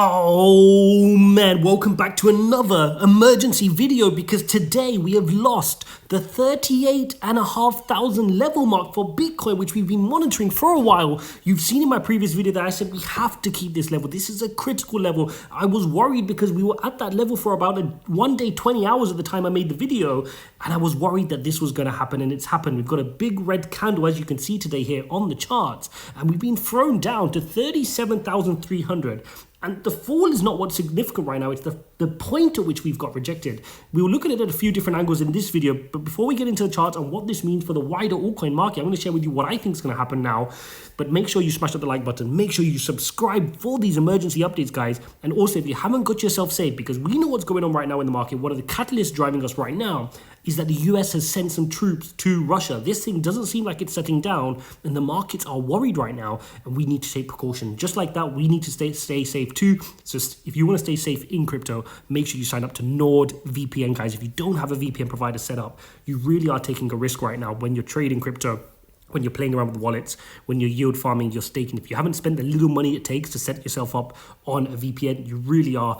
Oh man, welcome back to another emergency video because today we have lost the 38,500 level mark for Bitcoin, which we've been monitoring for a while. You've seen in my previous video that I said we have to keep this level. This is a critical level. I was worried because we were at that level for about one day, 20 hours at the time I made the video. And I was worried that this was going to happen, and it's happened. We've got a big red candle, as you can see today here on the charts. And we've been thrown down to 37,300. And the fall is not what's significant right now. It's the point at which we've got rejected. We will look at it at a few different angles in this video. But before we get into the charts and what this means for the wider altcoin market, I'm going to share with you what I think is going to happen now. But make sure you smash up the like button. Make sure you subscribe for these emergency updates, guys. And also, if you haven't got yourself saved, because we know what's going on right now in the market, one of the catalysts driving us right now is that the US has sent some troops to Russia. This thing doesn't seem like it's settling down, and the markets are worried right now, and we need to take precaution. Just like that, we need to stay safe too. So if you want to stay safe in crypto, make sure you sign up to NordVPN, guys. If you don't have a VPN provider set up, you really are taking a risk right now when you're trading crypto, when you're playing around with wallets, when you're yield farming, you're staking. If you haven't spent the little money it takes to set yourself up on a VPN, you really are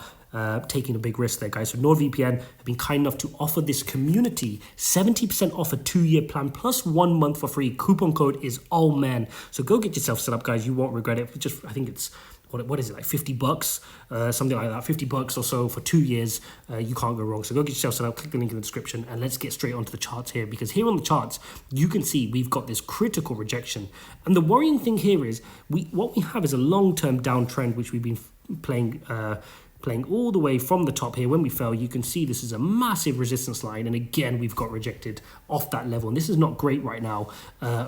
taking a big risk there, guys. So NordVPN have been kind enough to offer this community 70% off a 2-year plan plus 1 month for free. Coupon code is man. So go get yourself set up, guys. You won't regret it. I think it's what is it, like $50, something like that, $50 or so for 2 years. You can't go wrong. So go get yourself set up, click the link in the description, and let's get straight onto the charts here, because here on the charts you can see we've got this critical rejection. And the worrying thing here is what we have is a long-term downtrend, which we've been playing all the way from the top here. When we fell, you can see this is a massive resistance line, and again we've got rejected off that level, and this is not great right now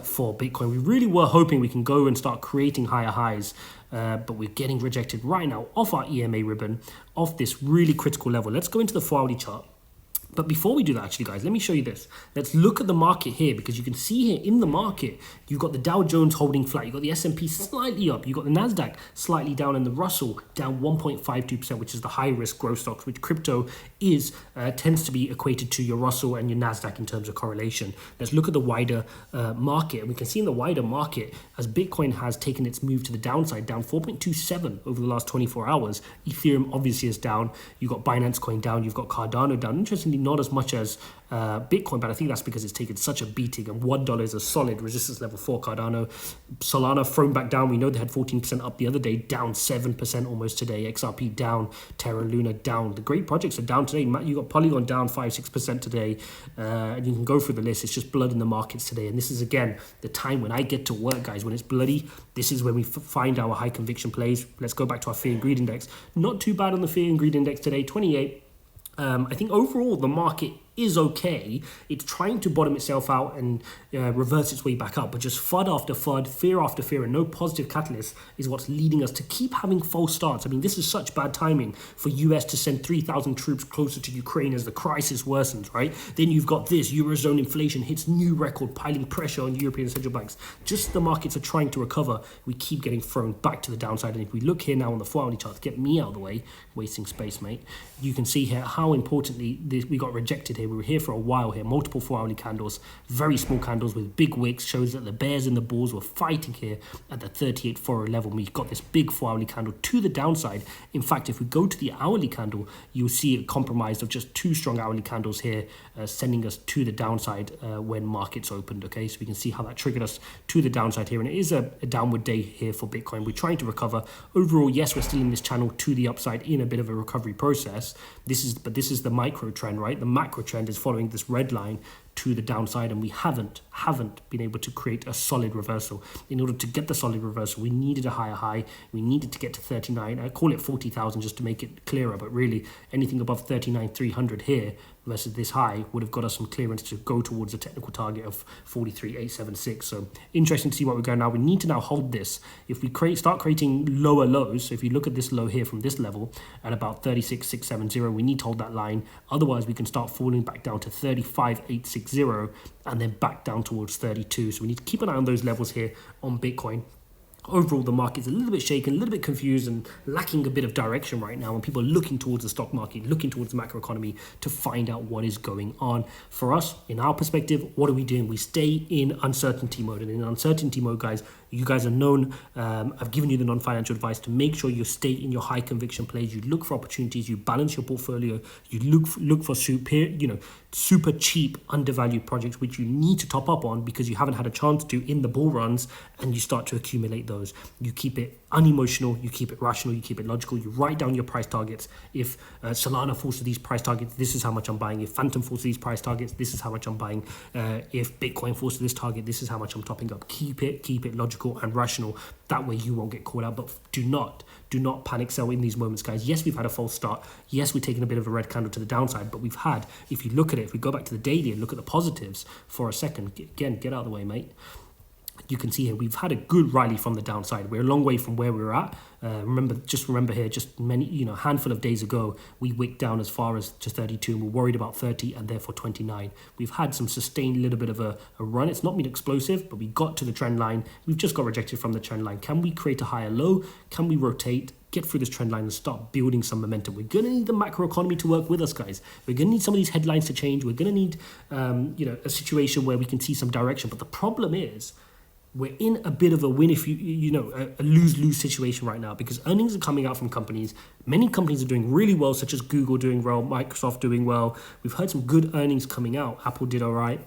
for Bitcoin. We really were hoping we can go and start creating higher highs, but we're getting rejected right now off our EMA ribbon, off this really critical level. Let's go into the 4-hourly chart. But before we do that, actually, guys, let me show you this. Let's look at the market here, because you can see here in the market, you've got the Dow Jones holding flat. You've got the S&P slightly up. You've got the NASDAQ slightly down, and the Russell down 1.52%, which is the high-risk growth stocks, which crypto tends to be equated to your Russell and your NASDAQ in terms of correlation. Let's look at the wider market. And we can see in the wider market, as Bitcoin has taken its move to the downside, down 4.27 over the last 24 hours. Ethereum obviously is down. You've got Binance Coin down. You've got Cardano down. Interestingly, not as much as Bitcoin, but I think that's because it's taken such a beating, and $1 is a solid resistance level for Cardano. Solana thrown back down. We know they had 14% up the other day, down 7% almost today. XRP down, Terra Luna down. The great projects are down today. You got Polygon down 5-6% today, and you can go through the list. It's just blood in the markets today, and this is again the time when I get to work, guys. When it's bloody, this is when we find our high conviction plays. Let's go back to our fear and greed index. Not too bad on the fear and greed index today, 28. I think overall the market is okay. It's trying to bottom itself out and reverse its way back up, but just FUD after FUD, fear after fear, and no positive catalyst is what's leading us to keep having false starts. I mean, this is such bad timing for US to send 3,000 troops closer to Ukraine as the crisis worsens, right? Then you've got this, Eurozone inflation hits new record, piling pressure on European central banks. Just the markets are trying to recover. We keep getting thrown back to the downside. And if we look here now on the 4-hourly chart, get me out of the way, wasting space, mate. You can see here how importantly we got rejected here. We were here for a while here, multiple 4-hourly candles, very small candles with big wicks, shows that the bears and the bulls were fighting here at the 38.40 level. We got this big 4-hourly candle to the downside. In fact, if we go to the hourly candle, you'll see it compromised of just 2 strong hourly candles here, sending us to the downside when markets opened. Okay, so we can see how that triggered us to the downside here, and it is a downward day here for Bitcoin. We're trying to recover. Overall, yes, we're still in this channel to the upside in a bit of a recovery process. This is the micro trend, right? The macro trend is following this red line to the downside, and we haven't been able to create a solid reversal. In order to get the solid reversal, we needed a higher high. We needed to get to 39. I call it 40,000 just to make it clearer, but really anything above 39,300 here versus this high would have got us some clearance to go towards a technical target of 43,876. So interesting to see what we're going now. We need to now hold this. If we start creating lower lows, so if you look at this low here from this level at about 36,670, we need to hold that line. Otherwise, we can start falling back down to 35,860 and then back down towards 32. So we need to keep an eye on those levels here on Bitcoin. Overall, the market's a little bit shaken, a little bit confused, and lacking a bit of direction right now. And people are looking towards the stock market, looking towards the macroeconomy to find out what is going on. For us, in our perspective, what are we doing? We stay in uncertainty mode. And in uncertainty mode, guys, You guys are known. I've given you the non-financial advice to make sure you stay in your high conviction plays. You look for opportunities. You balance your portfolio. You look for super cheap, undervalued projects which you need to top up on because you haven't had a chance to in the bull runs, and you start to accumulate those. You keep it unemotional. You keep it rational. You keep it logical. You write down your price targets. If Solana falls to these price targets, this is how much I'm buying. If Phantom falls to these price targets, this is how much I'm buying. If Bitcoin falls to this target, this is how much I'm topping up. Keep it logical and rational. That way you won't get caught out. But do not panic sell in these moments, guys. Yes, we've had a false start. Yes, we're taking a bit of a red candle to the downside, but we've had, if you look at it, if we go back to the daily and look at the positives for a second, again, get out of the way, mate. You can see here we've had a good rally from the downside. We're a long way from where we were at. Remember here, just handful of days ago, we wicked down as far as to 32, and we're worried about 30 and therefore 29. We've had some sustained little bit of a run. It's not been explosive, but we got to the trend line. We've just got rejected from the trend line. Can we create a higher low? Can we rotate? Get through this trend line and start building some momentum. We're going to need the macro economy to work with us, guys. We're going to need some of these headlines to change. We're going to need a situation where we can see some direction. But the problem is, we're in a bit of a win if a lose-lose situation right now, because earnings are coming out from companies. Many companies are doing really well, such as Google doing well, Microsoft doing well. We've heard some good earnings coming out. Apple did all right.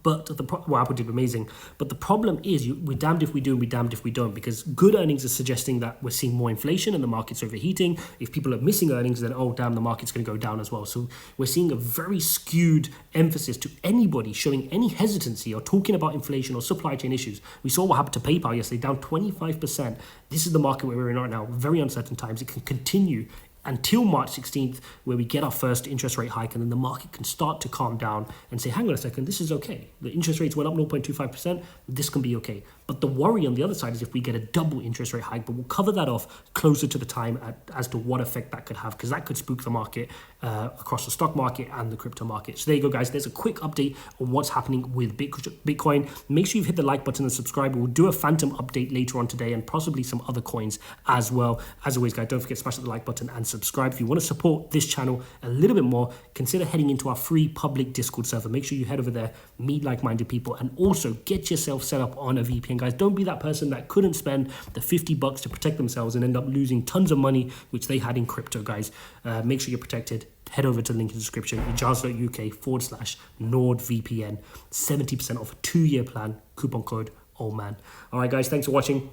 But Apple did amazing. But the problem is, we're damned if we do and we're damned if we don't, because good earnings are suggesting that we're seeing more inflation and the market's overheating. If people are missing earnings, then, oh, damn, the market's going to go down as well. So we're seeing a very skewed emphasis to anybody showing any hesitancy or talking about inflation or supply chain issues. We saw what happened to PayPal yesterday, down 25%. This is the market where we're in right now. Very uncertain times. It can continue until March 16th, where we get our first interest rate hike, and then the market can start to calm down and say, hang on a second, this is okay. The interest rates went up 0.25%, this can be okay. But the worry on the other side is if we get a double interest rate hike, but we'll cover that off closer to the time as to what effect that could have, because that could spook the market across the stock market and the crypto market. So there you go, guys. There's a quick update on what's happening with Bitcoin. Make sure you've hit the like button and subscribe. We'll do a Phantom update later on today and possibly some other coins as well. As always, guys, don't forget to smash the like button and subscribe. If you want to support this channel a little bit more, consider heading into our free public Discord server. Make sure you head over there, meet like-minded people, and also get yourself set up on a VPN, guys. Don't be that person that couldn't spend the $50 to protect themselves and end up losing tons of money, which they had in crypto, guys. Make sure you're protected. Head over to the link in the description, ijaz.uk/NordVPN. 70% off a 2-year plan. Coupon code OLDMAN. All right, guys, thanks for watching.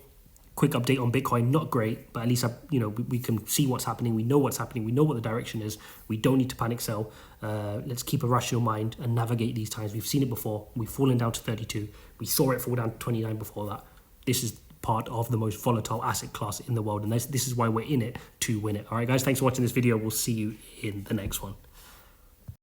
Quick update on Bitcoin. Not great, but at least we can see what's happening. We know what's happening. We know what the direction is. We don't need to panic sell. Let's keep a rational mind and navigate these times. We've seen it before. We've fallen down to 32. We saw it fall down to 29 before that. This is part of the most volatile asset class in the world, and this is why we're in it to win it. All right, guys, thanks for watching this video. We'll see you in the next one.